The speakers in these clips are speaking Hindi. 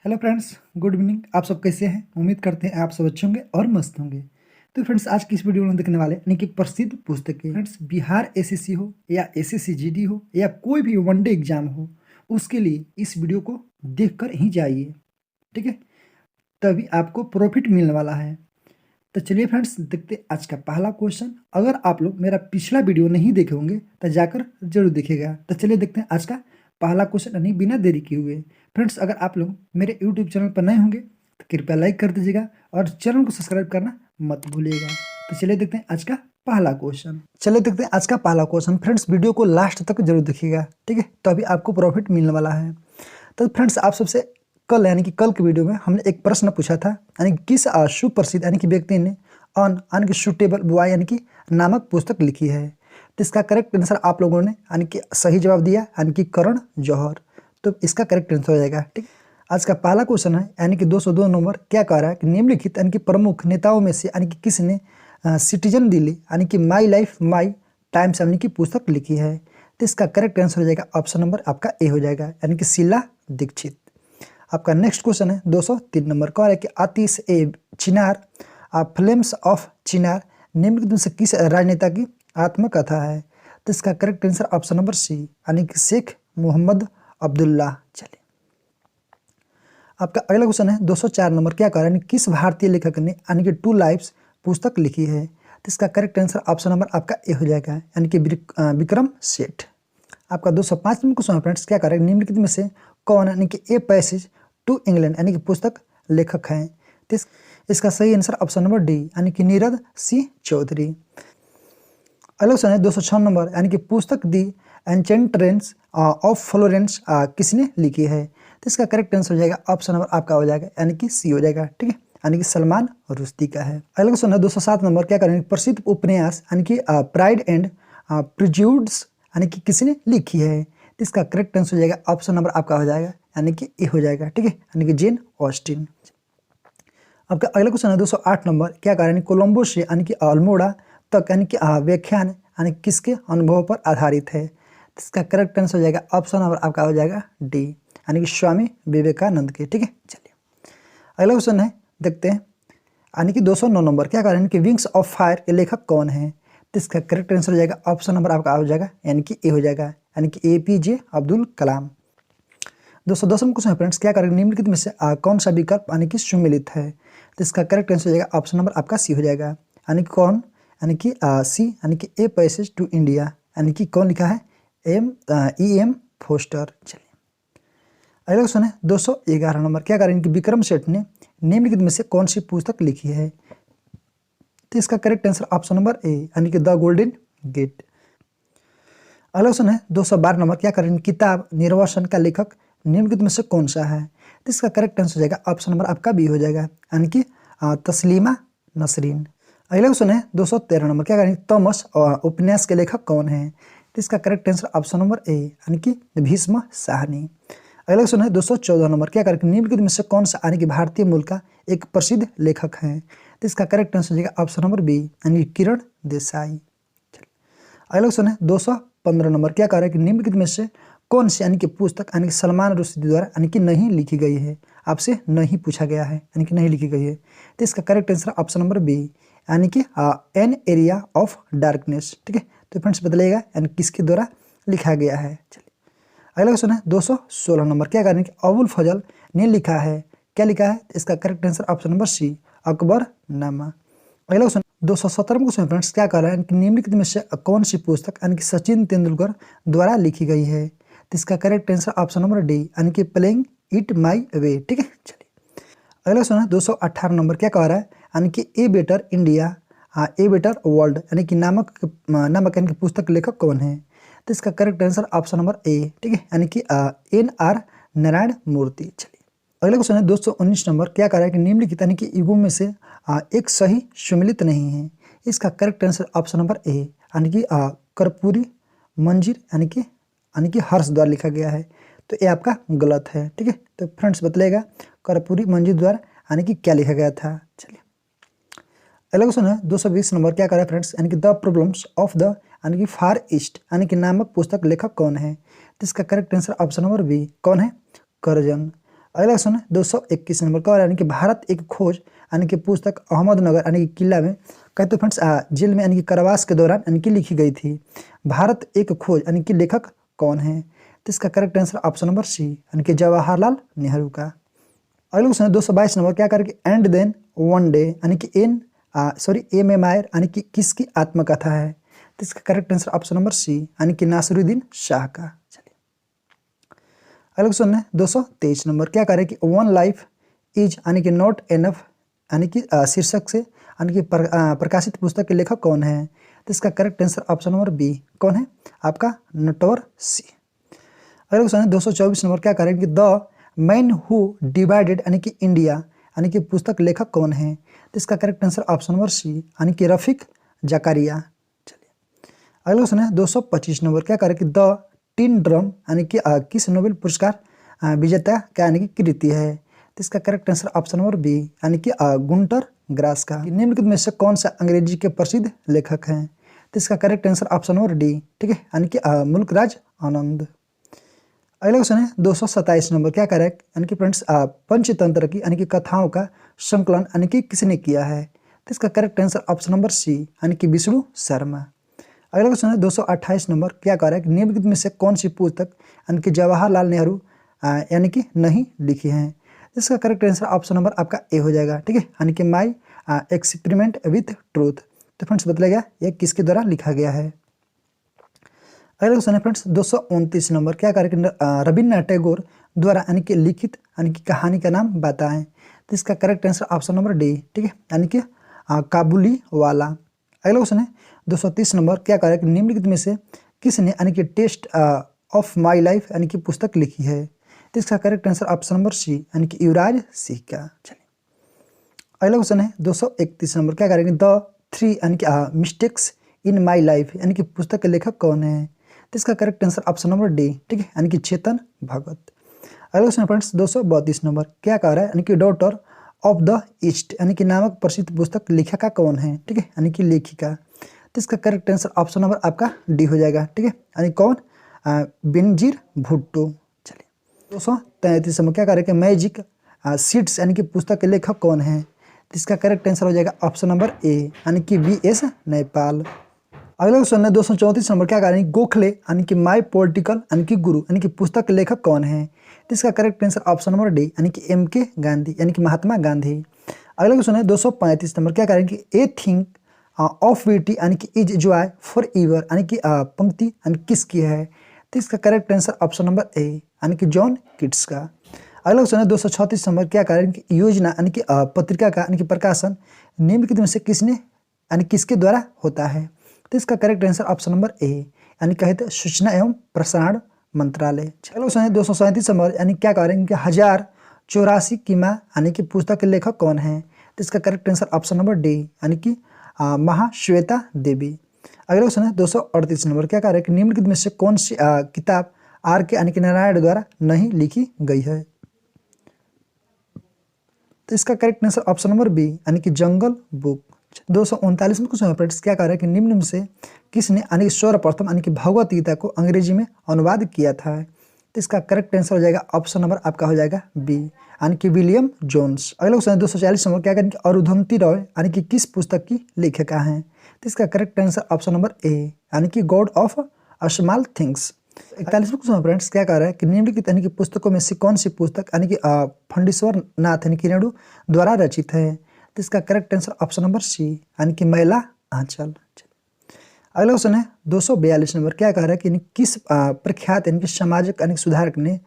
Hello friends, good evening. आप सब कैसे हैं? उम्मीद करते हैं आप सब अच्छे होंगे और मस्त होंगे। तो फ्रेंड्स, आज की इस वीडियो में देखने वाले यानी कि प्रसिद्ध पुस्तकें। फ्रेंड्स, बिहार एसएससी हो या एसएससी जीडी हो या कोई भी वनडे एग्जाम हो, उसके लिए इस वीडियो को देखकर ही जाइए, ठीक है? तभी आपको प्रॉफिट मिलने वाला है। तो चलिए फ्रेंड्स, देखते हैं आज का पहला क्वेश्चन। अगर आप लोग मेरा पिछला वीडियो नहीं देखे होंगे तो जाकर जरूर देखिएगा। तो चलिए देखते हैं आज का पहला क्वेश्चन, यानी बिना देरी किए हुए। फ्रेंड्स, अगर आप लोग मेरे यूट्यूब चैनल पर नए होंगे तो कृपया लाइक कर दीजिएगा और चैनल को सब्सक्राइब करना मत भूलिएगा। तो चलिए देखते हैं आज का पहला क्वेश्चन। चलिए देखते हैं आज का पहला क्वेश्चन। फ्रेंड्स, वीडियो को लास्ट तक जरूर देखिएगा, ठीक है? तो अभी आपको प्रॉफिट मिलने वाला है। तो फ्रेंड्स, आप सबसे कल यानी कि कल के वीडियो में हमने एक प्रश्न पूछा था, यानी किस सुप्रसिद्ध यानी कि व्यक्ति ने ऑन यानी कि सूटेबल बॉय यानी कि नामक पुस्तक लिखी है। तो इसका करेक्ट आंसर आप लोगों ने यानी कि सही जवाब दिया, यानी कि करण जौहर। तो इसका करेक्ट आंसर हो जाएगा, ठीक। आज का पहला क्वेश्चन है, यानी कि 202 नंबर, क्या कह रहा है कि निम्नलिखित यानी कि प्रमुख नेताओं में से यानी कि किसने सिटीजन दिल्ली यानी कि माई लाइफ माई टाइम्स यानी कि पुस्तक लिखी है। तो इसका करेक्ट आंसर हो जाएगा ऑप्शन नंबर आपका ए हो जाएगा, यानी कि शीला दीक्षित। आपका नेक्स्ट क्वेश्चन है 203 नंबर, कह रहा है कि आतिश ए चिनार फ्लेम्स ऑफ चिनार निम्नलिखित में से किस राजनेता की आत्मकथा है। तो इसका correct answer option number C, यानी कि शेख मोहम्मद अब्दुल्ला। चलिए, आपका अगला क्वेश्चन है 204 नंबर, क्या कह रहा है किस भारतीय लेखक ने यानी कि टू लाइफ्स पुस्तक लिखी है। तो इसका करेक्ट आंसर ऑप्शन नंबर आपका ए हो जाएगा, यानी कि विक्रम सेठ। आपका 205 नंबर क्वेश्चन है फ्रेंड्स, क्या कर रहे हैं निम्नलिखित में से कौन यानी कि ए पैसेज टू इंग्लैंड यानी कि पुस्तक लेखक हैं। तो इसका सही आंसर ऑप्शन नंबर डी, यानी कि नीरद सी चौधरी। अगला क्वेश्चन है 206 नंबर, यानी कि पुस्तक दी एंचेंट्रेंस ऑफ फ्लोरेंस किसने लिखी है। तो इसका करेक्ट आंसर हो जाएगा ऑप्शन नंबर आपका हो जाएगा, यानी कि सी हो जाएगा, ठीक है? यानी कि सलमान रुश्दी का है। अगला क्वेश्चन है 207 नंबर, क्या करेंगे प्रसिद्ध उपन्यास यानी कि प्राइड एंड प्रिज्यूड्स यानी कि किसने लिखी है। तो इसका करेक्ट आंसर हो जाएगा ऑप्शन नंबर आपका हो जाएगा, यानी कि ए हो जाएगा, ठीक है? यानी कि जेन ऑस्टिन। आपका अगला क्वेश्चन है 208 नंबर, क्या करें कोलंबो से यानी कि अल्मोड़ा तक यानी कि व्याख्यान यानी किसके अनुभव पर आधारित है। तो इसका करेक्ट आंसर हो जाएगा ऑप्शन नंबर आपका हो जाएगा डी, यानी कि स्वामी विवेकानंद के, ठीक है? चलिए, अगला क्वेश्चन है, देखते हैं, यानी कि 209 नंबर, क्या करें कि विंग्स ऑफ फायर के लेखक कौन है। तो इसका करेक्ट आंसर हो जाएगा ऑप्शन नंबर आपका हो जाएगा, यानी कि ए हो जाएगा, यानी कि APJ अब्दुल कलाम। 210 क्वेश्चन है फ्रेंड्स, क्या करेंगे निम्नलिखित में से कौन सा विकल्प यानी कि सुमेलित है। तो इसका करेक्ट आंसर हो जाएगा ऑप्शन नंबर आपका सी हो जाएगा, यानी कि कौन, यानी कि सी, यानी कि ए पैसेज टू इंडिया, यानी कि कौन लिखा है EM फोस्टर। चलिए, अगला क्वेश्चन है 211 नंबर, क्या करेंगे कि विक्रम सेठ ने निम्नलिखित में से कौन सी पुस्तक लिखी है। तो इसका correct answer option number A, यानी कि द गोल्डन गेट। अगला क्वेश्चन है 212 नंबर, क्या करेंगे किताब निर्वासन का लेखक निम्नलिखित में से कौन सा है। तो इसका करेक्ट आंसर हो जाएगा ऑप्शन नंबर आपका बी हो जाएगा, यानी कि तस्लीमा नसरीन। अगला क्वेश्चन है 213 नंबर, क्या करेंगे तमस उपन्यास के लेखक कौन है। तो इसका correct answer option number A, यानी कि भीष्म साहनी। अगला क्वेश्चन है 214 नंबर, क्या करेंगे निम्नलिखित में से कौन सा यानी कि भारतीय मूल का एक प्रसिद्ध लेखक है। तो इसका करेक्ट आंसर हो जाएगा ऑप्शन नंबर बी, यानी कि किरण देसाई। अगला क्वेश्चन है 215 नंबर, क्या कह रहा है कि निम्नलिखित में से कौन सी यानी कि पुस्तक यानी कि सलमान रुश्दी द्वारा यानी कि नहीं लिखी गई है। आपसे नहीं पूछा गया है, यानी कि नहीं लिखी गई है। तो इसका correct answer option number B, यानी कि एन एरिया ऑफ डार्कनेस, ठीक है? तो फ्रेंड्स बदलेगा, यानी किसके द्वारा लिखा गया है। चलिए, अगला क्वेश्चन है 216 नंबर, क्या करें कि अबुल फजल ने लिखा है, क्या लिखा है। तो इसका correct answer option number C, Akbarnama. अगला क्वेश्चन 217 क्वेश्चन फ्रेंड्स, क्या कर रहा है कि निम्नलिखित में से कौन सी पुस्तक यानी कि सचिन तेंदुलकर द्वारा लिखी गई है। तो इसका correct answer option number D, यानी कि प्लेइंग इट माई वे, ठीक है? चलिए, अगला क्वेश्चन है 218 नंबर, क्या कह रहा है यानी कि a better India a better world यानी कि नामक यानी कि पुस्तक लेखक कौन है। तो इसका करेक्ट आंसर ऑप्शन नंबर ए, ठीक है? यानी कि NR नारायण मूर्ति। चलिए, अगला क्वेश्चन है 219 नंबर, क्या कह रहा है कि निम्नलिखित यानी कि युगों में से एक सही सुमेलित नहीं है। इसका correct answer option number A, यानी कि कर्पूरी मंजीर यानी कि हर्ष द्वारा लिखा गया है। तो ये आपका गलत है, ठीक है? तो फ्रेंड्स बतलेगा कर्पूरी मंजीर द्वारा यानी कि क्या लिखा गया था। चलिए, अगला क्वेश्चन है 220 नंबर, क्या कह रहा है फ्रेंड्स यानी कि द प्रॉब्लम्स ऑफ द यानी कि फार ईस्ट यानी कि नामक पुस्तक लेखक कौन है। तो इसका correct answer option number B, कौन है, करजन। अगला क्वेश्चन है 221 नंबर का, यानी कि भारत एक खोज यानी कि पुस्तक अहमदनगर यानी कि किला में कहते फ्रेंड्स जेल में यानी कि कारावास के दौरान यानी कि लिखी गई थी। भारत एक खोज यानी कि लेखक कौन है? तो इसका correct answer option number C यानी कि जवाहरलाल नेहरू का। अगला क्वेश्चन है 222 नंबर, क्या करें कि एंड देन वन डे यानी कि एम एम आयर यानी कि किसकी आत्मकथा है? तो इसका correct answer option number C यानी कि नासिरुद्दीन शाह का। चलिए अगला क्वेश्चन है 223 नंबर, क्या करें कि वन लाइफ इज यानी कि नॉट एनफ यानी कि शीर्षक से यानी कि प्रकाशित पुस्तक के लेखक कौन है? तो इसका correct answer option number B कौन है आपका? नटवर सी। अगला क्वेश्चन है 224 नंबर, क्या करें कि द मैन हु डिवाइडेड यानी कि इंडिया यानी कि पुस्तक लेखक कौन है? तो इसका correct answer option number C यानी कि रफीक जकारिया। चलिए अगला क्वेश्चन है 225 नंबर, क्या करें कि द टिन ड्रम यानी कि किस नोबेल पुरस्कार विजेता क्या यानी कि कृति है? तो इसका correct answer option number B यानी कि गुंटर ग्रास का। निम्नलिखित में से कौन सा अंग्रेजी के प्रसिद्ध लेखक हैं? तो इसका correct answer option number D, ठीक है, यानी कि मुल्कराज आनंद। अगला क्वेश्चन है 227 नंबर, क्या करें यानी कि फ्रेंड्स पंचतंत्र की यानी कि कथाओं का संकलन यानी कि किसने किया है? तो इसका correct answer option number C यानी कि विष्णु शर्मा। अगला क्वेश्चन है 228 नंबर, क्या कह रहा है कि निम्नलिखित में से कौन सी पुस्तक यानी कि जवाहरलाल नेहरू यानी कि नहीं लिखी है? इसका करेक्ट आंसर ऑप्शन नंबर आपका ए हो जाएगा, ठीक है, यानी कि माई एक्सपेरिमेंट विथ ट्रूथ। तो फ्रेंड्स बतलाएगा ये किसके द्वारा लिखा गया है। अगला क्वेश्चन है फ्रेंड्स 229 नंबर, क्या करें कि रविन्द्रनाथ टैगोर द्वारा यानी कि लिखित यानी कि कहानी का नाम बताएं? तो इसका correct answer option number D, ठीक है, यानी कि काबुली वाला। अगला क्वेश्चन है 230 नंबर, क्या करें कि निम्नलिखित में से किसने यानी कि टेस्ट ऑफ माई लाइफ यानी कि पुस्तक लिखी है? तो इसका correct answer option number C यानी कि युवराज सिंह का। चलिए अगला क्वेश्चन है 231 नंबर, क्या करेंगे द थ्री यानी कि मिस्टेक्स इन माई लाइफ यानी कि पुस्तक के लेखक कौन है? तो इसका correct answer option number D, ठीक है, यानी कि चेतन भगत। अगला क्वेश्चन फ्रेंड्स 232 नंबर, क्या कह रहा है यानी कि डॉटर ऑफ द ईस्ट यानी कि नामक प्रसिद्ध पुस्तक लेखिका कौन है? ठीक है, यानी कि लेखिका। तो इसका करेक्ट आंसर ऑप्शन नंबर आपका डी हो जाएगा, ठीक है, यानी कौन? बेनजीर भुट्टो। चलिए 233 नंबर, क्या कह रहे हैं कि मैजिक सीड्स यानी कि पुस्तक के लेखक कौन है? तो इसका करेक्ट आंसर हो जाएगा ऑप्शन नंबर ए यानी कि BS नैपाल। अगला क्वेश्चन है 234 नंबर, क्या कह रहे हैं गोखले यानी कि माई पॉलिटिकल यानी कि गुरु यानी कि पुस्तक के लेखक कौन है? तो इसका correct answer option number D यानी कि MK गांधी यानी कि महात्मा गांधी। अगला क्वेश्चन है 235 नंबर, क्या कह रहे हैं कि ए थिंग ऑफ ब्यूटी यानी कि इज जॉय फॉर ईवर यानी कि पंक्ति यानी किसकी है? तो इसका correct answer option number A यानी कि जॉन किट्स का। अगला क्वेश्चन है 236 नंबर, क्या कह रहे हैं कि योजना यानी कि पत्रिका का यानी कि प्रकाशन निम्नलिखित में से किसने यानी किसके द्वारा होता है? तो इसका correct answer option number A यानी कहते सूचना एवं प्रसारण मंत्रालय। अगला क्वेश्चन है 237 नंबर, यानी क्या कह रहे हैं कि 1084 की माँ यानी कि पुस्तक के लेखक कौन है? तो इसका correct answer option number D यानी कि महाश्वेता देवी। अगला क्वेश्चन है 238 नंबर, क्या कह रहे हैं कि निम्नलिखित में से कौन सी किताब RK यानी कि नारायण द्वारा नहीं लिखी गई है? तो इसका correct answer option number B यानी कि जंगल बुक। 239 में क्वेश्चन फ्रेंड्स, क्या कह रहा है कि निम्न में से किसने यानी कि सर्वप्रथम यानी कि भगवत गीता को अंग्रेजी में अनुवाद किया था? तो इसका करेक्ट आंसर हो जाएगा ऑप्शन नंबर आपका हो जाएगा बी यानी कि विलियम जोन्स। अगला क्वेश्चन है 240 नंबर, क्या करें कि अरुंधति रॉय यानी कि किस पुस्तक की लेखिका हैं? तो इसका correct answer option number A यानी कि गॉड ऑफ स्मॉल थिंग्स। 41वें क्वेश्चन फ्रेंड्स, क्या कह रहा है कि निम्नलिखित यानी कि पुस्तकों में से कौन सी पुस्तक यानी कि फंडीश्वर नाथ यानी कि रेणु द्वारा रचित है? तो इसका correct answer option number C यानी कि मैला आंचल। अगला क्वेश्चन है 242 नंबर, क्या कह रहा है कि किस प्रख्यात यानी कि सामाजिक यानी सुधारक ने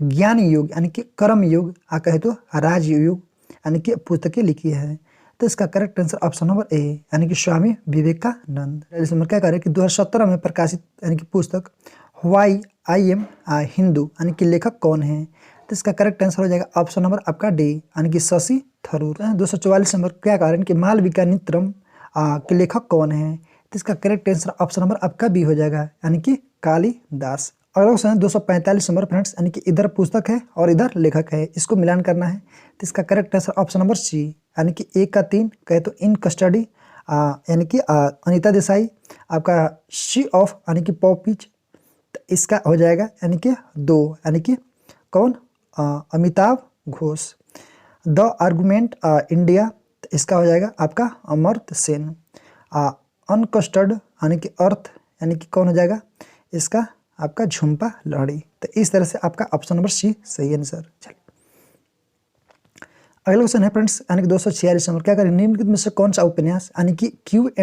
ज्ञान योग यानी कि कर्म योग कहे तो राजयोग यानी कि पुस्तकें लिखी है? तो इसका correct answer option number A यानी कि स्वामी विवेकानंद। इस नंबर क्या कह रहा है कि 2017 में प्रकाशित यानी कि पुस्तक व्हाई आई एम हिंदू यानी कि लेखक कौन है? तो इसका करेक्ट आंसर हो जाएगा ऑप्शन नंबर आपका डी यानी कि शशि थरूर। 244 नंबर, क्या कह रहे हैं कि मालविका नित्रम के लेखक कौन है? तो इसका करेक्ट आंसर ऑप्शन नंबर आपका बी हो जाएगा यानी कि कालिदास। अगला क्वेश्चन है 245 नंबर फ्रेंड्स, यानी कि इधर पुस्तक है और इधर लेखक है, इसको मिलान करना है। तो इसका correct answer option number C यानी कि 1 का 3 कहे तो इन कस्टडी यानी कि अनीता देसाई, आपका सी ऑफ यानी कि पॉपीज, तो इसका हो जाएगा यानी कि 2 यानी कि कौन? Amitabh Ghosh. The argument India, इसका हो जाएगा आपका अमर्त्य सेन। अनकस्टर्ड यानी कि अर्थ यानी कि कौन हो जाएगा इसका आपका झुम्पा लाहिड़ी। तो इस तरह से आपका ऑप्शन नंबर सी सही आंसर। चलिए अगला क्वेश्चन है फ्रेंड्स, यानी कि 246 नंबर, क्या करें निम्नलिखित में से कौन सा उपन्यास यानी कि Q&A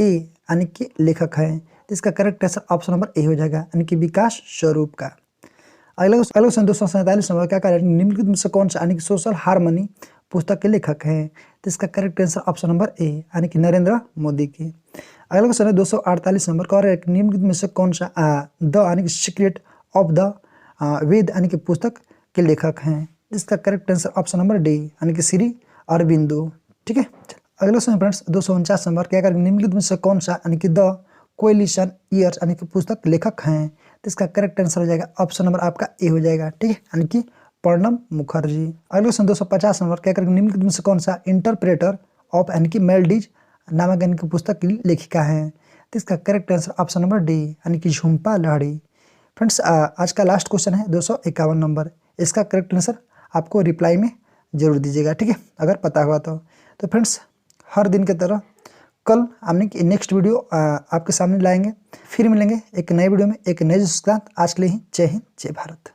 यानी कि लेखक है। तो इसका करेक्ट आंसर ऑप्शन नंबर ए हो जाएगा, यानी कि विकास स्वरूप का। अगला क्वेश्चन 247 नंबर, क्या करें निम्नलिखित में से कौन सा यानी कि सोशल हार्मनी पुस्तक के लेखक हैं। तो इसका correct answer option number A यानी कि नरेंद्र मोदी की। अगला क्वेश्चन है 248 नंबर, कह रहे निम्नलिखित में से कौन सा द यानी कि सीक्रेट ऑफ द वेद यानी कि पुस्तक के लेखक हैं। इसका correct answer option number D यानी कि श्री अरबिंदो। ठीक है। अगला क्वेश्चन फ्रेंड्स 249 नंबर, क्या करें निम्नलिखित में से कौन सा यानी कि द कोएलिशन ईयर्स यानी कि पुस्तक लेखक हैं। तो इसका करेक्ट आंसर हो जाएगा ऑप्शन नंबर आपका ए हो जाएगा। ठीक है, यानी कि प्रणब मुखर्जी। अगला क्वेश्चन 250 नंबर, क्या करेंगे निम्नलिखित में से कौन सा इंटरप्रेटर ऑफ यानी कि मेलडीज नामक यानी कि पुस्तक की लेखिका है। तो इसका correct answer option number D यानी कि झुम्पा लाहिड़ी। फ्रेंड्स आज का लास्ट क्वेश्चन है 251 नंबर, इसका करेक्ट आंसर आपको रिप्लाई में जरूर दीजिएगा। ठीक है, अगर पता हुआ तो फ्रेंड्स हर दिन की तरह कल हमने नेक्स्ट वीडियो आपके सामने लाएंगे। फिर मिलेंगे एक नए वीडियो में एक नए जिस के साथ। आज के लिए ही जय हिंद जय भारत।